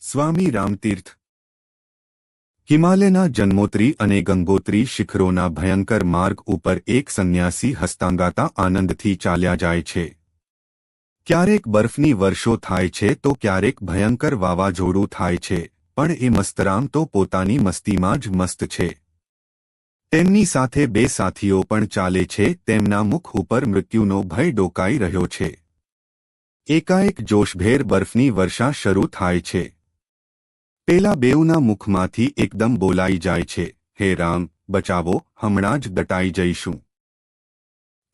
સ્વામી રામતીર્થ હિમાલયના જન્મોત્રી અને ગંગોત્રી શિખરોના ભયંકર માર્ગ ઉપર એક સંન્યાસી હસ્તાંગાતા આનંદથી ચાલ્યા જાય છે. ક્યારેક બરફની વર્ષો થાય છે તો ક્યારેક ભયંકર વાવાઝોડું થાય છે, પણ એ મસ્તરામ તો પોતાની મસ્તીમાં જ મસ્ત છે. તેમની સાથે બે સાથીઓ પણ ચાલે છે. તેમના મુખ ઉપર મૃત્યુનો ભય ડોકાઈ રહ્યો છે. એકાએક જોશભેર બરફની વર્ષા શરૂ થાય છે. પેલા બેઉના મુખમાંથી એકદમ બોલાઈ જાય છે, હે રામ, બચાવો, હમણાં જ દટાઈ જઈશું.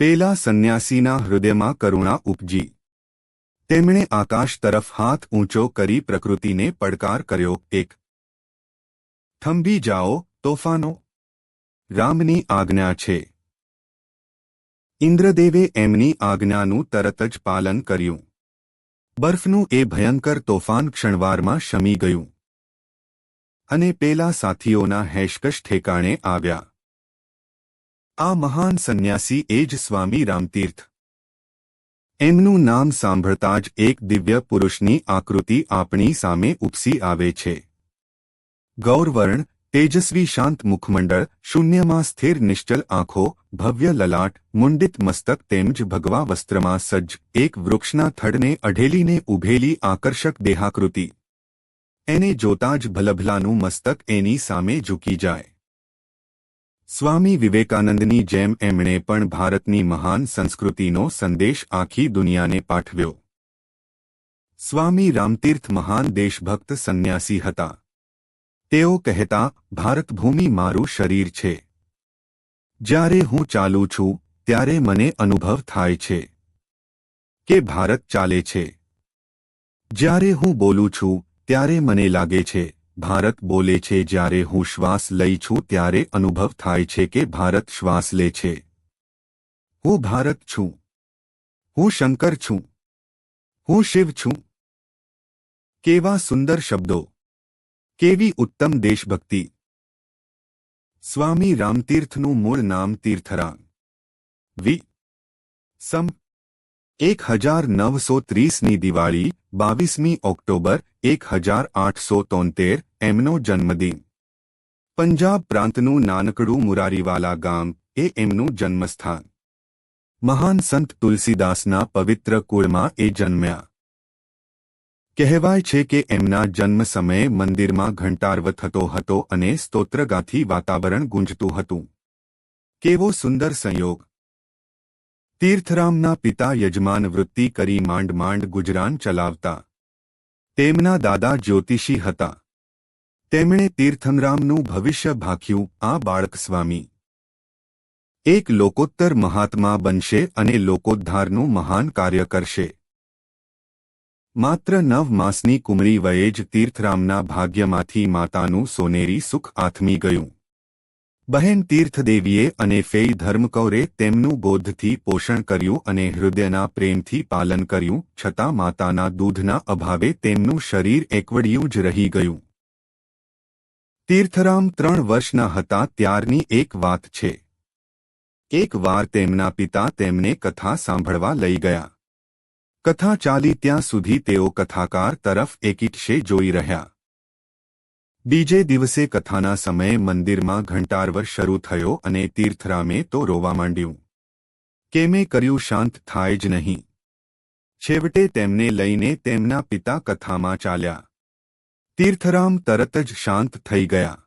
પેલા સંન્યાસીના હૃદયમાં કરુણા ઉપજી. તેમણે આકાશ તરફ હાથ ઊંચો કરી પ્રકૃતિને પડકાર કર્યો, એક થંભી જાઓ, તોફાનો! રામની આજ્ઞા છે. ઇન્દ્રદેવે એમની આજ્ઞાનું તરત જ પાલન કર્યું. બરફનું એ ભયંકર તોફાન ક્ષણવારમાં શમી ગયું અને પેલા સાથીઓના હેશકશ ઠેકાણે આવ્યા. આ મહાન સંન્યાસી એ જ સ્વામી રામતીર્થ. એમનું નામ સાંભળતા જ એક દિવ્ય પુરુષની આકૃતિ આપણી સામે ઉપસી આવે છે. ગૌરવર્ણ, તેજસ્વી શાંત મુખમંડળ, શૂન્યમાં સ્થિર નિશ્ચલ આંખો, ભવ્ય લલાટ, મુંડિત મસ્તક તેમજ ભગવા વસ્ત્રમાં સજ્જ, એક વૃક્ષના થડને અઢેલીને ઊભેલી આકર્ષક દેહાકૃતિ. એને જોતા જ ભલભલાનું મસ્તક એની સામે ઝૂકી જાય. સ્વામી વિવેકાનંદની જેમ એમણે પણ ભારતની મહાન સંસ્કૃતિનો સંદેશ આખી દુનિયાને પાઠવ્યો. સ્વામી રામતીર્થ મહાન દેશભક્ત સંન્યાસી હતા. તેઓ કહેતા, ભારતભૂમિ મારું શરીર છે. જ્યારે હું ચાલું છું ત્યારે મને અનુભવ થાય છે કે ભારત ચાલે છે. જ્યારે હું બોલું છું ત્યારે મને લાગે છે ભારત બોલે છે. જ્યારે હું શ્વાસ લઈ છું ત્યારે અનુભવ થાય છે કે ભારત શ્વાસ લે છે. હું ભારત છું. હું શંકર છું. હું શિવ છું. કેવા સુંદર શબ્દો! કેવી ઉત્તમ દેશભક્તિ! સ્વામી રામતીર્થનું મૂળ નામ તીર્થરામ. વી. સમ. 1930ની દિવાળી, 22મી ઓક્ટોબર 1873 એમનો જન્મદિન. પંજાબ પ્રાંતનું નાનકડું મુરારીવાલા ગામ એ એમનું જન્મસ્થાન. મહાન સંત તુલસીદાસના પવિત્ર કુળમાં એ જન્મ્યા. કહેવાય છે કે એમના જન્મ સમયે મંદિરમાં ઘંટારવ થતો હતો અને સ્તોત્રગાથી વાતાવરણ ગુંજતું હતું. કેવો સુંદર સંયોગ! તીર્થરામના પિતા યજમાન વૃત્તિ કરી માંડ માંડ ગુજરાન ચલાવતા. તેમના દાદા જ્યોતિષી હતા. તેમણે તીર્થરામનું ભવિષ્ય ભાખ્યું. આ બાળક સ્વામી એક લોકોત્તર મહાત્મા બનશે અને લોકોદ્ધારનું મહાન કાર્ય કરશે. માત્ર 9 માસની કુમરી વયે જ તીર્થરામના ભાગ્યમાંથી માતાનું સોનેરી સુખ આથમી ગયું. બહેન તીર્થદેવીએ અને ફેઈ ધર્મકૌરે તેમનું ગોદથી પોષણ કર્યું અને હૃદયના પ્રેમથી પાલન કર્યું, છતાં માતાના દૂધના અભાવે તેમનું શરીર એકવડિયું જ રહી ગયું. તીર્થરામ 3 વર્ષના હતા ત્યારની એક વાત છે. એક વાર તેમના પિતા તેમને કથા સાંભળવા લઈ ગયા. કથા ચાલી ત્યાં સુધી તેઓ કથાકાર તરફ એકીટશે જોઈ રહ્યા. બીજે દિવસે કથાના સમયે મંદિરમાં ઘંટારવ શરૂ થયો અને તીર્થરામે તો રોવા માંડ્યું. કેમે કર્યું શાંત થાય જ નહીં. છેવટે તેમને લઈને તેમના પિતા કથામાં ચાલ્યા. તીર્થરામ તરત જ શાંત થઈ ગયા.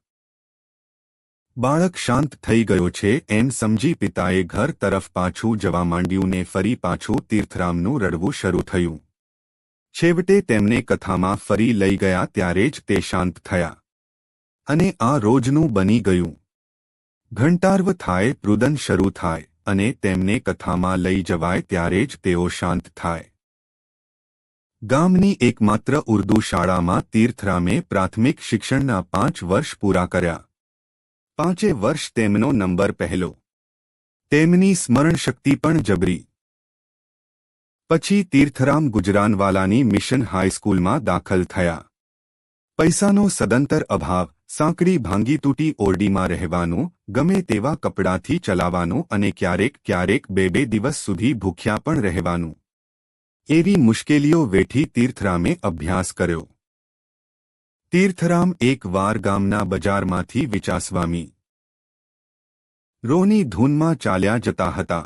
બાળક શાંત થઈ ગયો છે એમ સમજી પિતાએ ઘર તરફ પાછું જવા માંડ્યું ને ફરી પાછું તીર્થરામનું રડવું શરૂ થયું. છેવટે તેમને કથામાં ફરી લઈ ગયા ત્યારે જ તે શાંત થયા. અને આ રોજનું બની ગયું. ઘંટારવ થાય, રુદન શરૂ થાય અને તેમને કથામાં લઈ જવાય ત્યારે જ તેઓ શાંત થાય. ગામની એકમાત્ર ઉર્દૂ શાળામાં તીર્થરામે પ્રાથમિક શિક્ષણના 5 વર્ષ પૂરા કર્યા. 5 વર્ષ તેમનો નંબર પહેલો. તેમની સ્મરણશક્તિ પણ જબરી. પછી તીર્થરામ ગુજરાનવાલાની મિશન હાઈસ્કૂલમાં દાખલ થયા. પૈસાનો સદંતર અભાવ, સાંકડી ભાંગી તૂટી ઓરડીમાં રહેવાનું, ગમે તેવા કપડાથી ચલાવવાનું અને ક્યારેક ક્યારેક 2 દિવસ સુધી ભૂખ્યા પણ રહેવાનું. એવી મુશ્કેલીઓ વેઠી તીર્થરામે અભ્યાસ કર્યો. તીર્થરામ એકવાર ગામના બજારમાંથી વિચાસવામી રોની ધૂનમાં ચાલ્યા જતા હતા.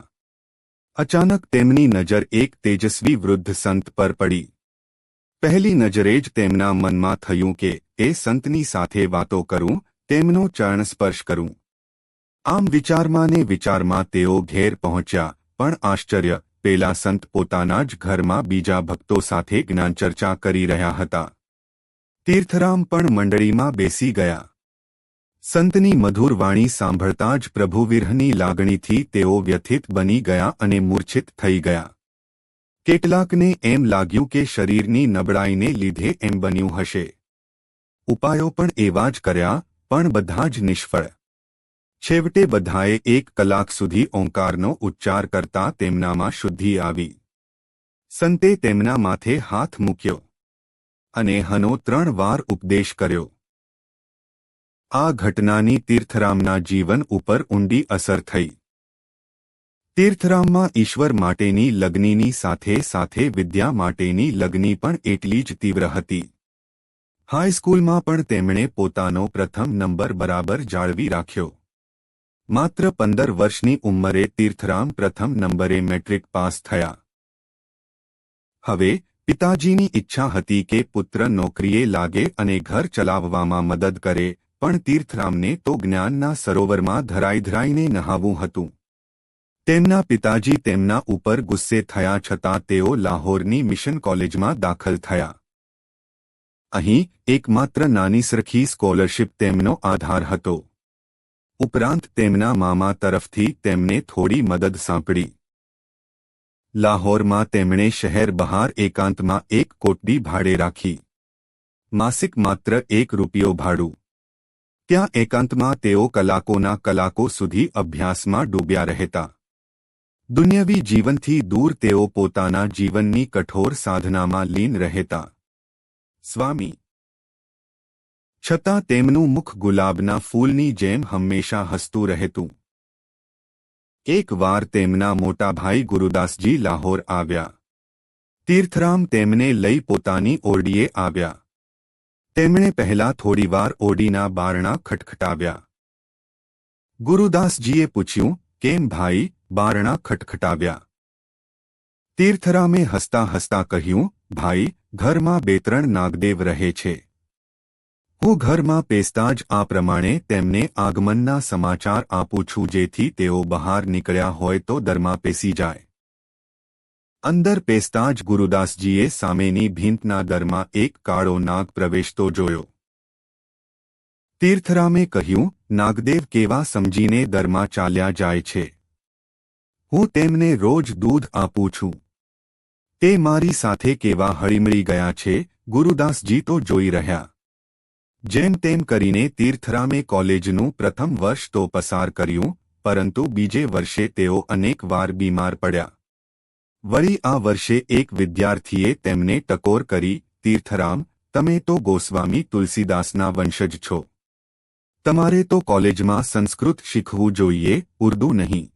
અચાનક તેમની નજર એક તેજસ્વી વૃદ્ધ સંત પર પડી. પહેલી નજરે જ તેમના મનમાં થયું કે એ સંતની સાથે વાતો કરું, તેમનો ચરણ સ્પર્શ કરું. આમ વિચારમાં ને વિચારમાં તેઓ ઘેર પહોંચ્યા, પણ આશ્ચર્ય, પેલા સંત પોતાના જ ઘરમાં બીજા ભક્તો સાથે જ્ઞાનચર્ચા કરી રહ્યા હતા. તીર્થરામ પણ મંડળીમાં બેસી ગયા. સંતની મધુર વાણી સાંભળતા જ પ્રભુવિરહની લાગણીથી તેઓ વ્યથિત બની ગયા અને મૂર્છિત થઈ ગયા. કેટલાકને એમ લાગ્યું કે શરીરની નબળાઈને લીધે એમ બન્યું હશે. ઉપાયો પણ એવા જ કર્યા, પણ બધા જ નિષ્ફળ. છેવટે બધાએ 1 કલાક સુધી ઓંકારનો ઉચ્ચાર કરતા તેમનામાં શુદ્ધિ આવી. સંતે તેમના માથે હાથ મૂક્યો અને હનો 3 વાર ઉપદેશ કર્યો. આ ઘટનાની તીર્થરામના જીવન ઉપર ઊંડી અસર થઈ. તીર્થરામમાં ઈશ્વર માટેની લગ્નની સાથે સાથે વિદ્યા માટેની લગ્ની પણ એટલી જ તીવ્ર હતી. હાઈસ્કૂલમાં પણ તેમણે પોતાનો પ્રથમ નંબર બરાબર જાળવી રાખ્યો. માત્ર 15 વર્ષની ઉંમરે તીર્થરામ પ્રથમ નંબરે મેટ્રિક પાસ થયા. હવે પિતાજીની ઈચ્છા હતી કે પુત્ર નોકરીએ લાગે અને ઘર ચલાવવામાં મદદ કરે, પણ તીર્થરામને તો જ્ઞાનના સરોવરમાં ધરાઈને નહાવું હતું. તેમના પિતાજી તેમના ઉપર ગુસ્સે થયા છતાં તેઓ લાહોરની મિશન કોલેજમાં દાખલ થયા. અહીં એકમાત્ર નાની સરખી સ્કોલરશિપ તેમનો આધાર હતો. ઉપરાંત તેમના મામા તરફથી તેમને થોડી મદદ સાંપડી. લાહોરમાં તેમણે શહેર બહાર એકાંતમાં એક કોટડી ભાડે રાખી. માસિક માત્ર ₹1 ભાડું. ત્યાં એકાંતમાં તેઓ કલાકોના કલાકો સુધી અભ્યાસમાં ડૂબ્યા રહેતા. દુન્યવી જીવનથી દૂર તેઓ પોતાના જીવનની કઠોર સાધનામાં લીન રહેતા. સ્વામી છતાં તેમનું મુખ ગુલાબના ફૂલની જેમ હંમેશા હસતું રહેતું. એકવાર તેમના મોટા ભાઈ ગુરુદાસજી લાહોર આવ્યા. તીર્થરામ તેમને લઈ પોતાની ઓરડીએ આવ્યા. તેમણે પહેલા થોડીવાર ઓરડીના બારણા ખટખટાવ્યા. ગુરુદાસજીએ પૂછ્યું, કેમ ભાઈ, બારણા ખટખટાવ્યા? તીર્થરામે હસતા હસતા કહ્યું, ભાઈ, ઘરમાં 2-3 નાગદેવ રહે છે. હું ઘરમાં પેસતા જ આ પ્રમાણે તેમને આગમનના સમાચાર આપું છું, જેથી તેઓ બહાર નીકળ્યા હોય તો દરમાં પેસી જાય. અંદર પેસતા જ ગુરુદાસજીએ સામેની ભીંતના દરમાં એક કાળો નાગ પ્રવેશતો જોયો. તીર્થરામે કહ્યું, નાગદેવ કેવા સમજીને દરમાં ચાલ્યા જાય છે. હું તેમને રોજ દૂધ આપું છું. તે મારી સાથે કેવા હળીમળી ગયા છે, ગુરુદાસજી તો જોઈ રહ્યા. જેમ તેમ કરીને તીર્થરામે કોલેજનું પ્રથમ વર્ષ તો પસાર કર્યું, પરંતુ બીજે વર્ષે તેઓ અનેક વાર બીમાર પડ્યા. વળી આ વર્ષે એક વિદ્યાર્થીએ તેમને ટકોર કરી, તીર્થરામ, તમે તો ગોસ્વામી તુલસીદાસના વંશજ છો. તમારે તો કોલેજમાં સંસ્કૃત શીખવું જોઈએ, ઉર્દૂ નહીં.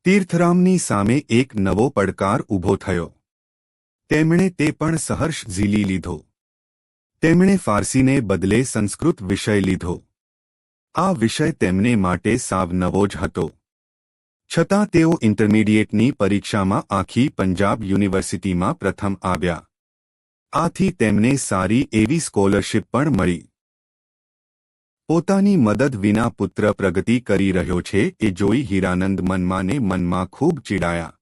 તીર્થરામની સામે એક નવો પડકાર ઊભો થયો. તેમણે તે પણ સહર્ષ ઝીલી લીધો. તેમણે ફારસીને બદલે સંસ્કૃત વિષય લીધો. આ વિષય તેમને માટે સાવ નવો જ હતો. છતાં તેઓ ઇન્ટરમીડિયેટની પરીક્ષામાં આખી પંજાબ યુનિવર્સિટીમાં પ્રથમ આવ્યા. આથી તેમને સારી એવી સ્કોલરશિપ પણ મળી. પોતાની મદદ વિના પુત્ર પ્રગતિ કરી રહ્યો છે એ જોઈ હીરાનંદ મનમાં ને મનમાં ખૂબ ચીડાયા.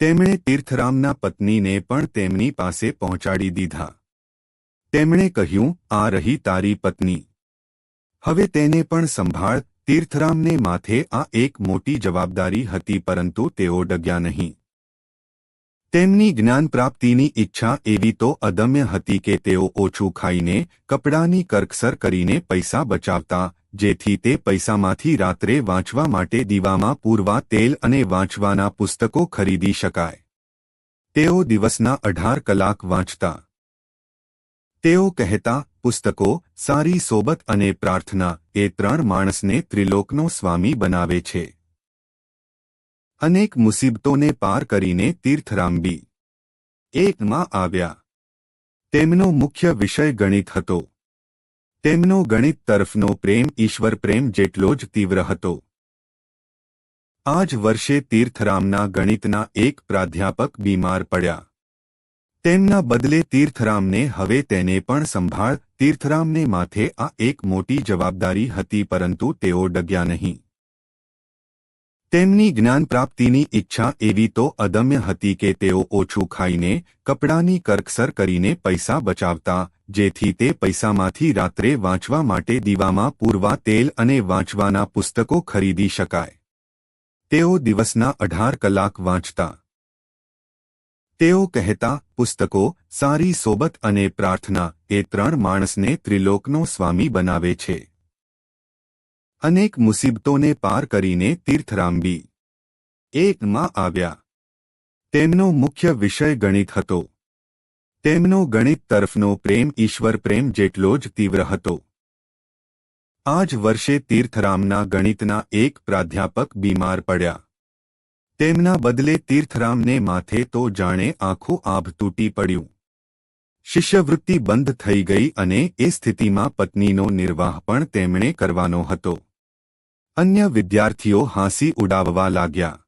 તેમણે તીર્થરામના પત્નીને પણ તેમની પાસે પહોંચાડી દીધા. તેમણે કહ્યું, આ રહી તારી પત્ની. હવે તેને પણ સંભાળ. તીર્થરામને માથે આ એક મોટી જવાબદારી હતી, પરંતુ તેઓ ડગ્યા નહીં. તેમની જ્ઞાન પ્રાપ્તિની ઈચ્છા એવી તો અદમ્ય હતી કે તેઓ ઓછું ખાઈને, કપડાની કરકસર કરીને પૈસા બચાવતા, જેથી તે પૈસામાંથી રાત્રે વાંચવા માટે દીવામાં પૂરવા તેલ અને વાંચવાના પુસ્તકો ખરીદી શકાય. તેઓ દિવસના 18 કલાક વાંચતા. તેઓ કહેતા, પુસ્તકો, સારી સોબત અને પ્રાર્થના એ 3 માણસને ત્રિલોકનો સ્વામી બનાવે છે. અનેક મુસીબતોને પાર કરીને તીર્થરામ બી. 1 માં આવ્યા. તેમનો મુખ્ય વિષય ગણિત હતો. તેમનો ગણિત તરફનો પ્રેમ ઈશ્વર પ્રેમ જેટલો જ તીવ્ર હતો. આ જ વર્ષે તીર્થરામના ગણિતના એક પ્રાધ્યાપક બીમાર પડ્યા. તેમના બદલે તીર્થરામને હવે તેને પણ સંભાળ. તીર્થરામને માથે આ એક મોટી જવાબદારી હતી, પરંતુ તેઓ ડગ્યા નહીં. તેમની જ્ઞાન પ્રાપ્તિની ઈચ્છા એવી તો અદમ્ય હતી કે તેઓ ઓછું ખાઈને, કપડાની કરકસર કરીને પૈસા બચાવતા, જેથી તે પૈસામાંથી રાત્રે વાંચવા માટે દીવામાં પૂરવા તેલ અને વાંચવાના પુસ્તકો ખરીદી શકાય. તેઓ દિવસના 18 કલાક વાંચતા. તેઓ કહેતા, પુસ્તકો, સારી સોબત અને પ્રાર્થના એ 3 માણસને ત્રિલોકનો સ્વામી બનાવે છે. અનેક મુસીબતોને પાર કરીને તીર્થરામ બી.એ.માં આવ્યા. તેમનો મુખ્ય વિષય ગણિત હતો. તેમનો ગણિત તરફનો પ્રેમ ઈશ્વર પ્રેમ જેટલો જ તીવ્ર હતો. આ જ વર્ષે તીર્થરામના ગણિતના એક પ્રાધ્યાપક બીમાર પડ્યા. તેમના બદલે તીર્થરામને માથે તો જાણે આખું આભ તૂટી પડ્યું. શિષ્યવૃત્તિ બંધ થઈ ગઈ અને એ સ્થિતિમાં પત્નીનો નિર્વાહ પણ તેમણે કરવાનો હતો. અન્ય વિદ્યાર્થીઓ હાંસી ઉડાવવા લાગ્યા.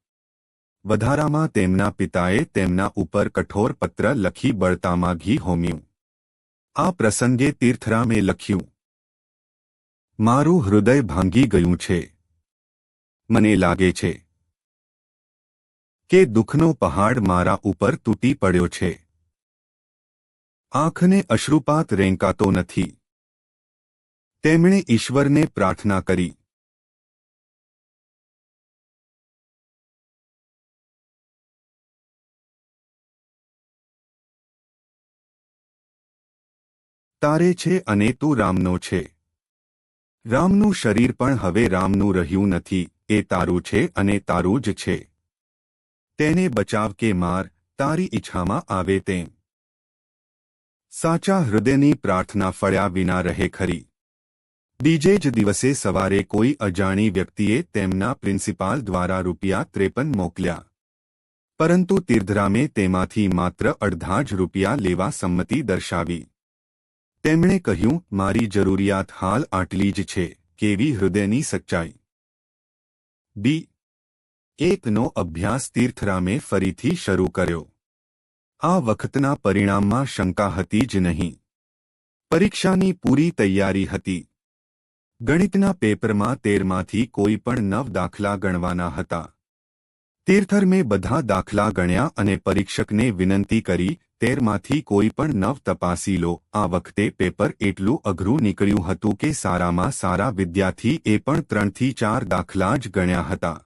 વધારામાં તેમના પિતાએ તેમના ઉપર કઠોર પત્ર લખી બળતામાં ઘી હોમ્યું. આ પ્રસંગે તીર્થરામે લખ્યું, મારું હૃદય ભાંગી ગયું છે. મને લાગે છે કે દુઃખનો પહાડ મારા ઉપર તૂટી પડ્યો છે. આંખને અશ્રુપાત રેંકાતો નથી. તેમણે ઈશ્વરને પ્રાર્થના કરી. તારે છે અને તું રામનો છે. રામનું શરીર પણ હવે રામનું રહ્યું નથી, એ તારું છે અને તારું જ છે. તેને બચાવ કે માર, તારી ઈચ્છામાં આવે તેમ. સાચા હૃદયની પ્રાર્થના ફળ્યા વિના રહે ખરી. બીજે જ દિવસે સવારે કોઈ અજાણી વ્યક્તિએ તેમના પ્રિન્સિપાલ દ્વારા ₹53 મોકલ્યા. પરંતુ તીર્થરામે તેમાંથી માત્ર અડધા જ રૂપિયા લેવા સંમતિ દર્શાવી. તેમણે કહ્યું, મારી જરૂરિયાત હાલ આટલી જ છે. કેવી હૃદયની સચ્ચાઈ! બી.એ.નો અભ્યાસ તીર્થરામે ફરીથી શરૂ કર્યો. આ વખતના પરિણામમાં શંકા હતી જ નહીં. પરીક્ષાની પૂરી તૈયારી હતી. ગણિતના પેપરમાં 13માંથી કોઈ પણ 9 દાખલા ગણવાના હતા. તીર્થરામે બધા દાખલા ગણ્યા અને પરીક્ષકને વિનંતી કરી, 13માંથી કોઈ પણ 9 તપાસી લો. આ વખતે પેપર એટલું અઘરું નીકળ્યું હતું કે સારામાં સારા વિદ્યાર્થી એ પણ 3થી 4 દાખલા જ ગણ્યા હતા.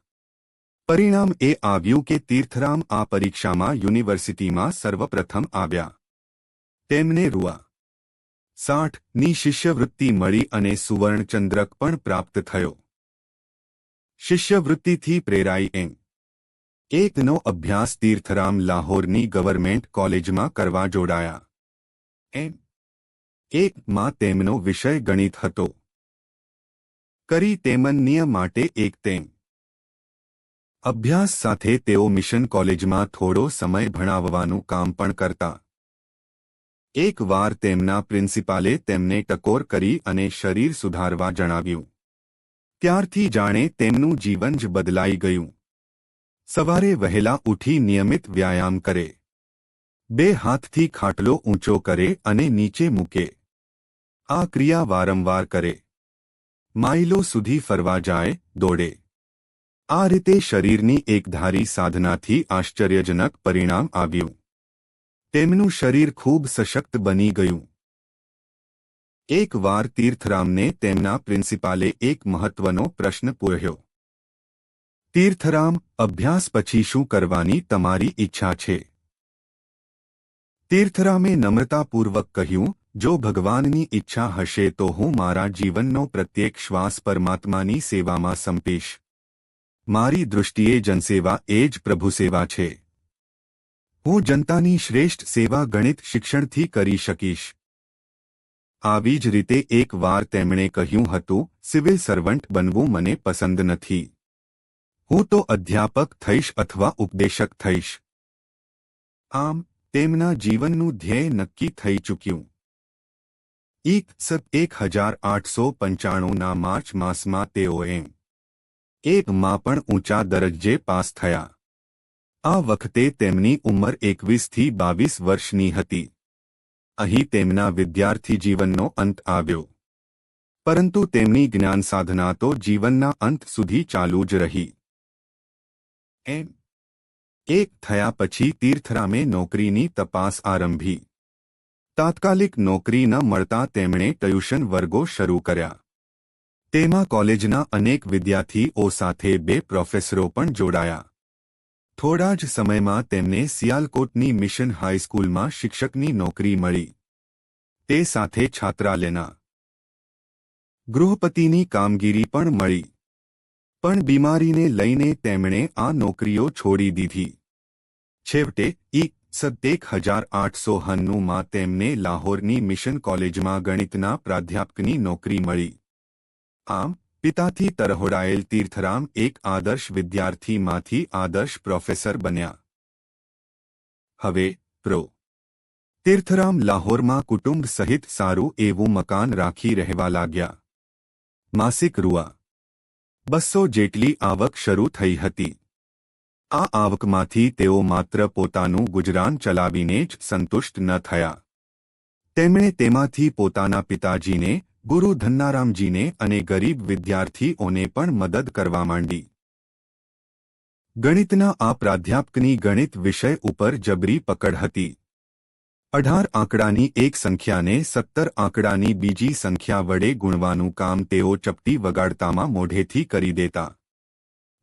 પરિણામ એ આવ્યું કે તીર્થરામ આ પરીક્ષામાં યુનિવર્સિટીમાં સર્વપ્રથમ આવ્યા. તેમને ₹60ની શિષ્યવૃત્તિ મળી અને સુવર્ણચંદ્રક પણ પ્રાપ્ત થયો. શિષ્યવૃત્તિથી પ્રેરાઈ એમ.એ.નો અભ્યાસ તીર્થરામ લાહોરની ગવર્મેન્ટ કોલેજમાં કરવા જોડાયા. એમ.એ.માં તેમનો વિષય ગણિત હતો. કરી તેમન્ય માટે એક તેમ. અભ્યાસ સાથે તેઓ મિશન કોલેજમાં થોડો સમય ભણાવવાનું કામ પણ કરતા. એક વાર તેમના પ્રિન્સિપાલે તેમને ટકોર કરી અને શરીર સુધારવા જણાવ્યું. ત્યારથી જાણે તેમનું જીવન જ બદલાઈ ગયું. સવારે વહેલા ઉઠી નિયમિત વ્યાયામ કરે. 2 હાથથી ખાટલો ઊંચો કરે અને નીચે મૂકે. આ ક્રિયા વારંવાર કરે. માઇલો સુધી ફરવા જાય, દોડે. આ રીતે શરીરની એકધારી સાધનાથી આશ્ચર્યજનક પરિણામ આવ્યું. તેમનું શરીર ખૂબ સશક્ત બની ગયું. એક વાર તીર્થરામને તેમના પ્રિન્સિપાલે એક મહત્વનો પ્રશ્ન પૂછ્યો. તીર્થરામ, અભ્યાસ પછી શું કરવાની તમારી ઈચ્છા છે? તીર્થરામે નમ્રતાપૂર્વક કહ્યું, જો ભગવાનની ઈચ્છા હશે તો હું મારા જીવનનો પ્રત્યેક શ્વાસ પરમાત્માની સેવામાં સંપીશ. મારી દૃષ્ટિએ જનસેવા એ જ પ્રભુસેવા છે. હું જનતાની શ્રેષ્ઠ સેવા ગણિત શિક્ષણથી કરી શકીશ. આવી જ રીતે એક વાર તેમણે કહ્યું હતું, સિવિલ સર્વન્ટ બનવું મને પસંદ નથી. હું તો અધ્યાપક થઈશ અથવા ઉપદેશક થઈશ. આમ તેમના જીવનનું ધ્યેય નક્કી થઈ ચૂક્યું. 1895ના માર્ચ માસમાં તેઓ માં પણ ઊંચા દરજ્જે પાસ થયા. આ વખતે તેમની ઉંમર 21 થી 22 વર્ષની હતી. અહીં તેમના વિદ્યાર્થી જીવનનો અંત આવ્યો. પરંતુ તેમની જ્ઞાન સાધના તો જીવનના અંત સુધી ચાલુ જ રહી. થયા પછી તીર્થરામે નોકરીની તપાસ આરંભી. તાત્કાલિક નોકરી ન મળતા તેમણે ટ્યુશન વર્ગો શરૂ કર્યા. તેમાં કોલેજના અનેક વિદ્યાર્થીઓ સાથે 2 પ્રોફેસરો પણ જોડાયા. થોડા જ સમયમાં તેમને સિયાલકોટની મિશન હાઈસ્કૂલમાં શિક્ષકની નોકરી મળી. તે સાથે છાત્રાલયના ગૃહપતિની કામગીરી પણ મળી. પણ બીમારીને લઈને તેમણે આ નોકરીઓ છોડી દીધી. છેવટે 1890માં તેમને લાહોરની મિશન કોલેજમાં ગણિતના પ્રાધ્યાપકની નોકરી મળી. આમ પિતાથી તરહોડાયેલ તીર્થરામ એક આદર્શ વિદ્યાર્થીમાંથી આદર્શ પ્રોફેસર બન્યા. હવે તીર્થરામ લાહોરમાં કુટુંબ સહિત સારું એવું મકાન રાખી રહેવા લાગ્યા. માસિક રૂ. 200 જેટલી આવક શરૂ થઈ હતી. આ આવકમાંથી તેઓ માત્ર પોતાનું ગુજરાન ચલાવીને જ સંતુષ્ટ ન થયા. તેમણે તેમાંથી પોતાના પિતાજીને, ગુરુ ધન્નારામજીને અને ગરીબ વિદ્યાર્થીઓને પણ મદદ કરવા માંડી. ગણિતના આ પ્રાધ્યાપકની ગણિત વિષય ઉપર જબરી પકડ હતી. 18 આંકડાની એક સંખ્યાને 17 આંકડાની બીજી સંખ્યા વડે ગુણવાનું કામ તેઓ ચપટી વગાડતામાં મોઢેથી કરી દેતા.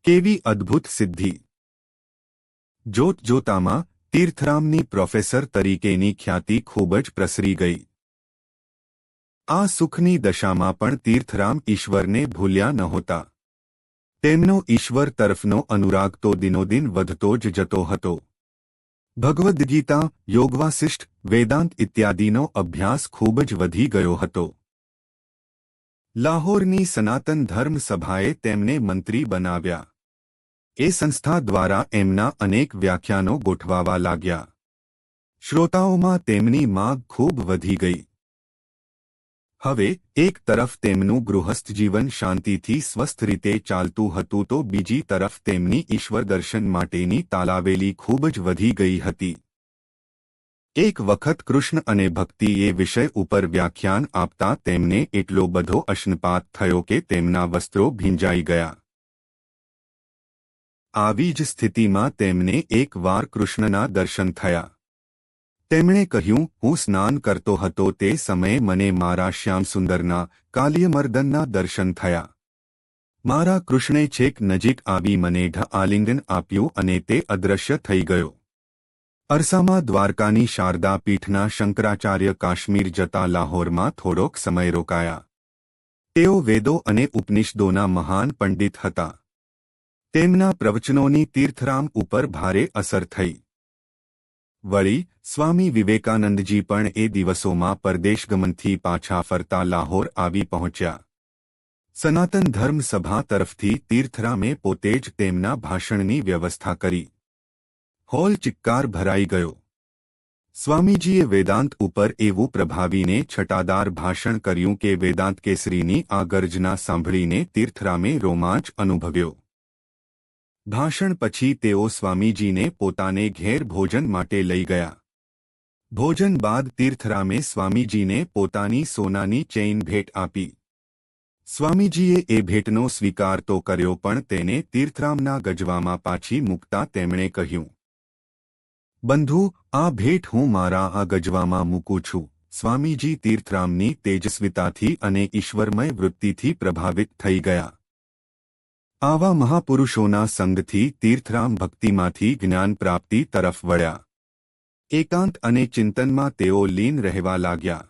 કેવી અદ્ભુત સિદ્ધિ! જોતજોતામાં તીર્થરામની પ્રોફેસર તરીકેની ખ્યાતિ ખૂબ જ પ્રસરી ગઈ. આ સુખની દશામાં પણ તીર્થરામ ઈશ્વરને ભૂલ્યા નહોતા. તેમનો ઈશ્વર તરફનો અનુરાગ તો દિનોદિન વધતો જ જતો હતો. ભગવદ્ ગીતા, યોગવાસિષ્ઠ, વેદાંત ઇત્યાદિનો અભ્યાસ ખૂબ જ વધી ગયો હતો. લાહોરની સનાતન ધર્મ સભાએ તેમને મંત્રી બનાવ્યા. એ સંસ્થા દ્વારા એમના અનેક વ્યાખ્યાનો ગોઠવાવા લાગ્યા. શ્રોતાઓમાં તેમની માંગ ખૂબ વધી ગઈ. હવે એક તરફ તેમનું ગૃહસ્થ જીવન શાંતિથી સ્વસ્થ રીતે ચાલતું હતું તો બીજી તરફ તેમની ઈશ્વર દર્શન માટેની તાલાવેલી ખૂબ જ વધી ગઈ હતી. એક વખત કૃષ્ણ અને ભક્તિ એ વિષય ઉપર વ્યાખ્યાન આપતા તેમને એટલો બધો અશ્નપાત થયો કે તેમના વસ્ત્રો ભીંજાઈ ગયા. આવી જ સ્થિતિમાં તેમને એક વાર કૃષ્ણના દર્શન થયા. તેમણે કહ્યું, હું સ્નાન કરતો હતો તે સમયે મને મારા શ્યામસુંદરના, કાલિયમર્દનના દર્શન થયા. મારા કૃષ્ણે છેક નજીક આવી મને આલિંગન આપ્યું અને તે અદૃશ્ય થઈ ગયો. અરસામાં દ્વારકાની શારદા પીઠના શંકરાચાર્ય કાશ્મીર જતા લાહોરમાં થોડોક સમય રોકાયા. તેઓ વેદો અને ઉપનિષદોના મહાન પંડિત હતા. તેમના પ્રવચનોની તીર્થરામ ઉપર ભારે અસર થઈ. વળી સ્વામી વિવેકાનંદજી પણ એ દિવસોમાં પરદેશગમનથી પાછા ફરતા લાહોર આવી પહોંચ્યા. સનાતન ધર્મ સભા તરફથી તીર્થરામે પોતે જ તેમના ભાષણની વ્યવસ્થા કરી. હોલ ચિક્કાર ભરાઈ ગયો. સ્વામીજીએ વેદાંત ઉપર એવું પ્રભાવીને છટાદાર ભાષણ કર્યું કે વેદાંત કેસરીની આ ગર્જના સાંભળીને તીર્થરામે રોમાંચ અનુભવ્યો. ભાષણ પછી તેઓ સ્વામીજીને પોતાને ઘેર ભોજન માટે લઈ ગયા. ભોજન બાદ તીર્થરામે સ્વામીજીને પોતાની સોનાની ચેઇન ભેટ આપી. સ્વામીજીએ એ ભેટનો સ્વીકાર તો કર્યો પણ તેને તીર્થરામના ગજવામાં પાછી મૂકતા તેમણે કહ્યું, બંધુ, આ ભેટ હું મારા આ ગજવામાં મૂકું છું. સ્વામીજી તીર્થરામની તેજસ્વીતાથી અને ઈશ્વરમય વૃત્તિથી પ્રભાવિત થઈ ગયા. આવા મહાપુરુષોના સંગથી તીર્થરામ ભક્તિમાંથી જ્ઞાન પ્રાપ્તિ તરફ વળ્યા. એકાંત અને ચિંતનમાં તેઓ લીન રહેવા લાગ્યા.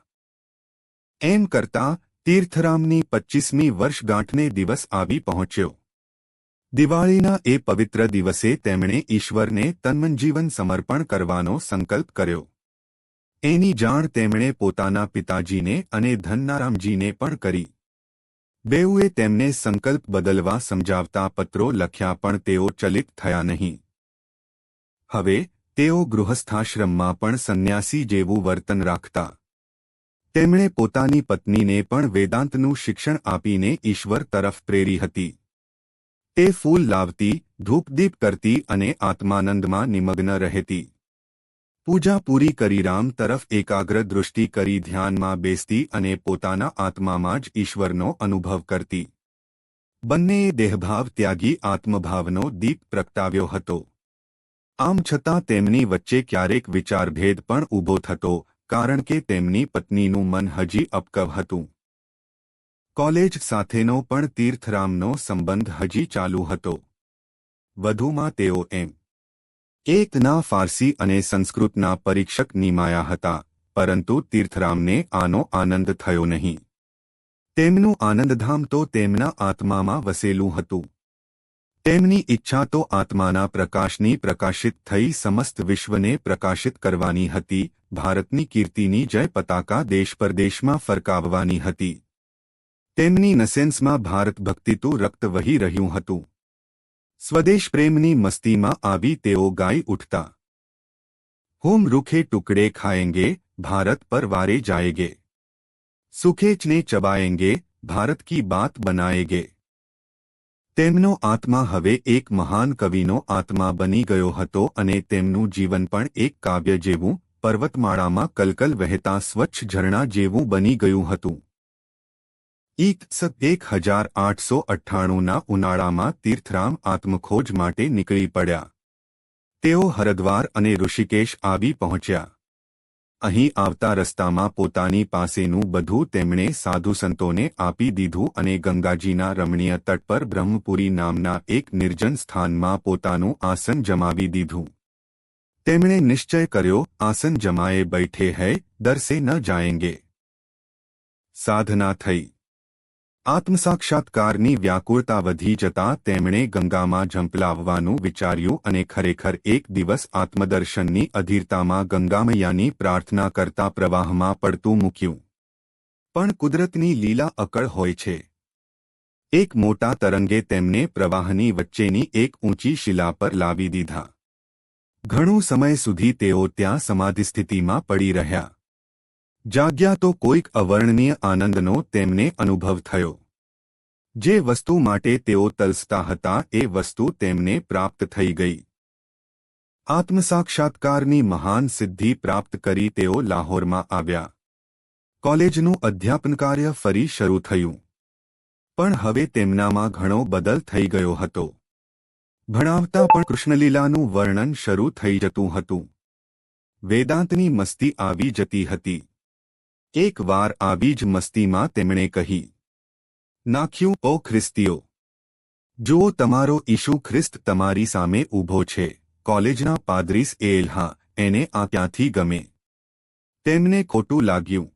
એમ કરતાં તીર્થરામની 25મી વર્ષગાંઠને દિવસ આવી પહોંચ્યો. દિવાળીના એ પવિત્ર દિવસે તેમણે ઈશ્વરને તન્મનજીવન સમર્પણ કરવાનો સંકલ્પ કર્યો. એની જાણ તેમણે પોતાના પિતાજીને અને ધન્નારામજીને પણ કરી. બેઉએ તેમને સંકલ્પ બદલવા સમજાવતા પત્રો લખ્યા પણ તેઓ ચલિત થયા નહીં. હવે તેઓ ગૃહસ્થાશ્રમમાં પણ સંન્યાસી જેવું વર્તન રાખતા. તેમણે પોતાની પત્નીને પણ વેદાંતનું શિક્ષણ આપીને ઈશ્વર તરફ પ્રેરી હતી. તે ફૂલ લાવતી, ધૂપદીપ કરતી અને આત્માનંદમાં નિમગ્ન રહેતી. પૂજા પૂરી કરી રામ તરફ એકાગ્ર દૃષ્ટિ કરી ધ્યાનમાં બેસતી અને પોતાના આત્મામાં જ ઈશ્વરનો અનુભવ કરતી. બંનેએ દેહભાવ ત્યાગી આત્મભાવનો દીપ પ્રગટાવ્યો હતો. આમ છતાં તેમની વચ્ચે ક્યારેક વિચારભેદ પણ ઊભો થતો, કારણ કે તેમની પત્નીનું મન હજી અપકવ હતું. કોલેજ સાથેનો પણ તીર્થરામનો સંબંધ હજી ચાલુ હતો. વધુમાં તેઓ એકના ફારસી અને સંસ્કૃતના પરીક્ષક નિમાયા હતા, પરંતુ તીર્થરામને આનો આનંદ થયો નહીં. તેમનું આનંદધામ તો તેમના આત્મામાં વસેલું હતું. તેમની ઈચ્છા તો આત્માના પ્રકાશની પ્રકાશિત થઈ સમસ્ત વિશ્વને પ્રકાશિત કરવાની હતી, ભારતની કીર્તિની જય પતાકા દેશ પરદેશમાં ફરકાવવાની હતી. તેમની નસેન્સમાં ભારત ભક્તિતું રક્ત વહી રહ્યું હતું. સ્વદેશ પ્રેમની મસ્તીમાં આવી તેઓ ગાઈ ઉઠતા. હોમ રૂખે ટુકડે ખાએંગે, ભારત પર વારે જાએંગે. સુખેચને ચબાએંગે, ભારત કી બાત બનાએંગે. તેમનો આત્મા હવે એક મહાન કવિનો આત્મા બની ગયો હતો અને તેમનું જીવન પણ એક કાવ્ય જેવું, પર્વતમાળામાં કલકલ વહેતા સ્વચ્છ ઝરણા જેવું બની ગયું હતું. 1898ના ઉનાળામાં તીર્થરામ આત્મખોજ માટે નીકળી પડ્યા. તેઓ હરદ્વાર અને ઋષિકેશ આવી પહોંચ્યા. અહીં આવતા રસ્તામાં પોતાની પાસેનું બધું તેમણે સાધુસંતોને આપી દીધું અને ગંગાજીના રમણીય તટ પર બ્રહ્મપુરી નામના એક નિર્જન સ્થાનમાં પોતાનું આસન જમાવી દીધું. તેમણે નિશ્ચય કર્યો, આસન જમાએ बैठे है, दर से न जाएंगे. સાધના થઈ. આત્મસાક્ષાત્કારની વ્યાકુળતા વધી જતાં તેમણે ગંગામાં ઝંપલાવવાનું વિચાર્યું અને ખરેખર એક દિવસ આત્મદર્શનની અધીરતામાં ગંગામૈયાની પ્રાર્થના કરતા પ્રવાહમાં પડતું મૂક્યું. પણ કુદરતની લીલા અકળ હોય છે. એક મોટા તરંગે તેમને પ્રવાહની વચ્ચેની એક ઊંચી શિલા પર લાવી દીધા. ઘણો સમય સુધી તેઓ ત્યાં સમાધિસ્થિતિમાં પડી રહ્યા. જાગ્યા તો કોઈક અવર્ણનીય આનંદનો તેમને અનુભવ થયો. જે વસ્તુ માટે તેઓ તલસતા હતા એ વસ્તુ તેમને પ્રાપ્ત થઈ ગઈ. આત્મસાક્ષાત્કારની મહાન સિદ્ધિ પ્રાપ્ત કરી તેઓ લાહોરમાં આવ્યા. કોલેજનું અધ્યાપન કાર્ય ફરી શરૂ થયું. પણ હવે તેમનામાં ઘણો બદલ થઈ ગયો હતો. ભણાવતા પણ કૃષ્ણલીલાનું વર્ણન શરૂ થઈ જતું હતું. વેદાંતની મસ્તી આવી જતી હતી. એક વાર આવી જ મસ્તીમાં તેમણે કહી નાખ્યું, ઓ ખ્રિસ્તીઓ! જુઓ, તમારો ઈસુ ખ્રિસ્ત તમારી સામે ઊભો છે. કોલેજના પાદરીસ એલ્હા, એને આ ક્યાંથી ગમે? તેમને ખોટું લાગ્યું.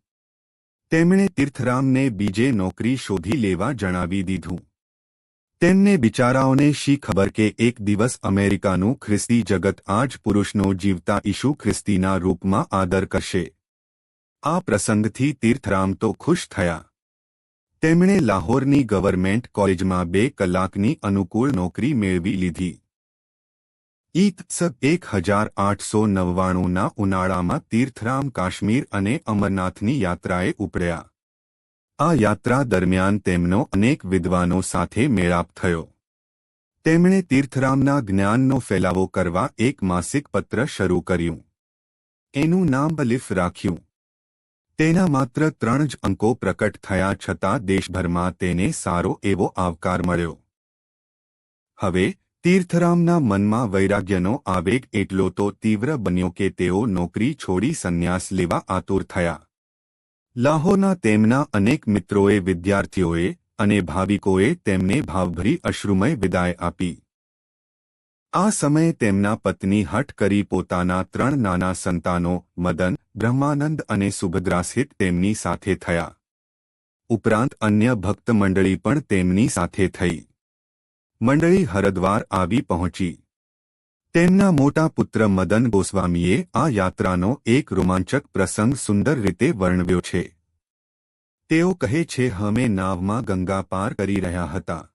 તેમણે તીર્થરામને બીજે નોકરી શોધી લેવા જણાવી દીધું. તેમને બિચારાઓને શી ખબર કે એક દિવસ અમેરિકાનું ખ્રિસ્તી જગત આ જ પુરુષનો જીવતા ઈસુ ખ્રિસ્તીના રૂપમાં આદર કરશે. આ પ્રસંગથી તીર્થરામ તો ખુશ થયા. તેમણે લાહોરની ગવર્મેન્ટ કોલેજમાં 2 કલાકની અનુકૂળ નોકરી મેળવી લીધી. 1899ના ઉનાળામાં તીર્થરામ કાશ્મીર અને અમરનાથની યાત્રાએ ઉપડ્યા. આ યાત્રા દરમિયાન તેમનો અનેક વિદ્વાનો સાથે મેળાપ થયો. તેમણે તીર્થરામના જ્ઞાનનો ફેલાવો કરવા એક માસિક પત્ર શરૂ કર્યું. એનું નામ અલિફ રાખ્યું. તેના માત્ર 3 જ અંકો પ્રકટ થયા છતાં દેશભરમાં તેને સારો એવો આવકાર મળ્યો. હવે તીર્થરામના મનમાં વૈરાગ્યનો આવેગ એટલો તો તીવ્ર બન્યો કે તેઓ નોકરી છોડી સંન્યાસ લેવા આતુર થયા. લાહોરના તેમના અનેક મિત્રોએ, વિદ્યાર્થીઓએ અને ભાવિકોએ તેમને ભાવભરી અશ્રુમય વિદાય આપી. આ સમયે તેમના પત્ની હઠ કરી પોતાના 3 નાના સંતાનો મદન, બ્રહ્માનંદ અને સુભદ્રાસહિત તેમની સાથે થયા. ઉપરાંત અન્ય ભક્ત મંડળી પણ તેમની સાથે થઈ. મંડળી હરદ્વાર આવી પહોંચી. તેમના મોટા પુત્ર મદન ગોસ્વામીએ આ યાત્રાનો એક રોમાંચક પ્રસંગ સુંદર રીતે વર્ણવ્યો છે. તેઓ કહે છે, અમે નાવમાં ગંગા પાર કરી રહ્યા હતા.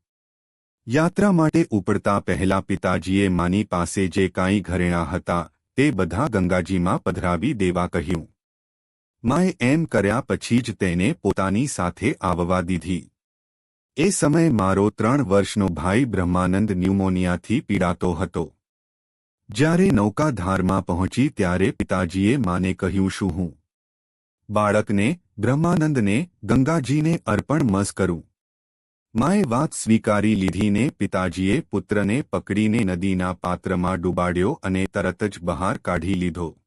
યાત્રા માટે ઉપડતા પહેલા પિતાજીએ માની પાસે જે કાંઈ ઘરેણાં હતા તે બધા ગંગાજીમાં પધરાવી દેવા કહ્યું. માએ એમ કર્યા પછી જ તેને પોતાની સાથે આવવા દીધી. એ સમયે મારો 3 વર્ષનો ભાઈ બ્રહ્માનંદ ન્યુમોનિયાથી પીડાતો હતો. જ્યારે નૌકાધારમાં પહોંચી ત્યારે પિતાજીએ માને કહ્યું, શું હું બાળકને, બ્રહ્માનંદને, ગંગાજીને અર્પણ મસ કરું? માએ વાત સ્વીકારી લીધીને પિતાજીએ પુત્રને પકડીને નદીના પાત્રમાં ડૂબાડ્યો અને તરત જ બહાર કાઢી લીધો.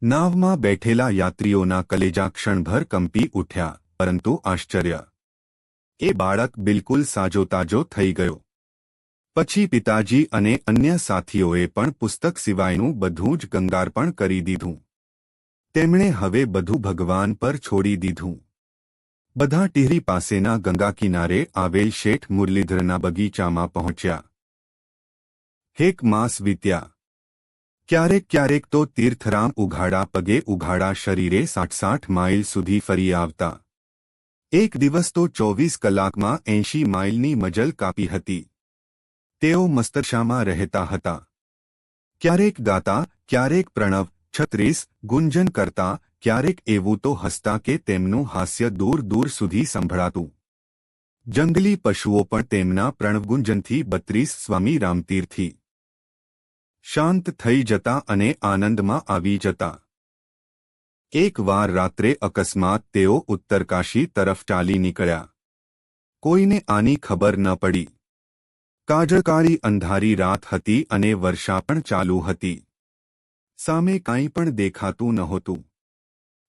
નાવમાં બેઠેલા યાત્રીઓના કલેજા ક્ષણભર કંપી ઉઠ્યા, પરંતુ આશ્ચર્ય! એ બાળક બિલકુલ સાજોતાજો થઈ ગયો. પછી પિતાજી અને અન્ય સાથીઓએ પણ પુસ્તક સિવાયનું બધું જ ગંગાર્પણ કરી દીધું. તેમણે હવે બધું ભગવાન પર છોડી દીધું. બધા ટિહરી પાસેના ગંગા કિનારે આવેલ શેઠ મુરલીધરના બગીચામાં પહોંચ્યા. 1 માસ વીત્યા. ક્યારેક ક્યારેક તો તીર્થરામ ઉઘાડા પગે ઉઘાડા શરીરે 60 માઇલ સુધી ફરી આવતા. એક દિવસ તો 24 કલાકમાં 80 માઇલની મજલ કાપી હતી. તેઓ મસ્તરશામાં રહેતા હતા. ક્યારેક ગાતા, ક્યારેક પ્રણવ 36 ગુંજન કરતા, ક્યારેક એવું તો હસતા કે તેમનું હાસ્ય દૂર દૂર સુધી સંભળાતું. જંગલી પશુઓ પણ તેમના પ્રણવગુંજનથી 32 સ્વામી રામતીર્થથી શાંત થઈ જતા અને આનંદમાં આવી જતા. એક વાર રાત્રે અકસ્માત તેઓ ઉત્તરકાશી તરફ ચાલી નીકળ્યા. કોઈને આની ખબર ન પડી. કાજળકાળી અંધારી રાત હતી અને વર્ષા પણ ચાલુ હતી. સામે કાંઈ પણ દેખાતું નહોતું.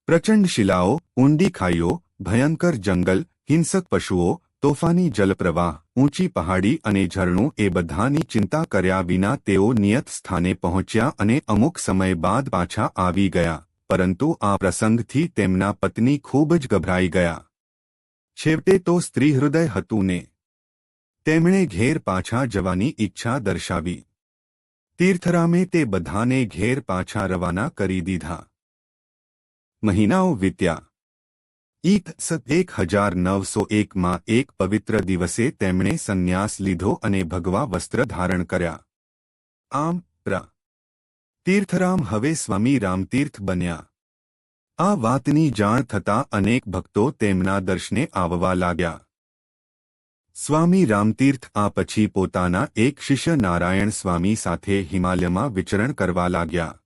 પ્રચંડ શિલાઓ, ઊંડી ખાઈઓ, ભયંકર જંગલ, હિંસક પશુઓ, તોફાની જલપ્રવાહ, ઊંચી પહાડી અને ઝરણું એ બધાની ચિંતા કર્યા વિના તેઓ નિયત સ્થાને પહોંચ્યા અને અમુક સમય બાદ પાછા આવી ગયા. પરંતુ આ પ્રસંગથી તેમના પત્ની ખૂબ જ ગભરાઈ ગયા. છેવટે તો સ્ત્રી હૃદય હતું ને. તેમણે ઘેર પાછા જવાની ઈચ્છા દર્શાવી. તીર્થરામે તે બધાને ઘેર પાછા રવાના કરી દીધા. મહિનાઓ વીત્યા. ઈત 1901માં એક પવિત્ર દિવસે તેમણે સંન્યાસ લીધો અને ભગવા વસ્ત્ર ધારણ કર્યા. આમ તીર્થરામ હવે સ્વામી રામતીર્થ બન્યા. આ વાતની જાણ થતાં અનેક ભક્તો તેમના દર્શને આવવા લાગ્યા. સ્વામી રામતીર્થ આ પછી પોતાના એક શિષ્ય નારાયણ સ્વામી સાથે હિમાલયમાં વિચરણ કરવા લાગ્યા.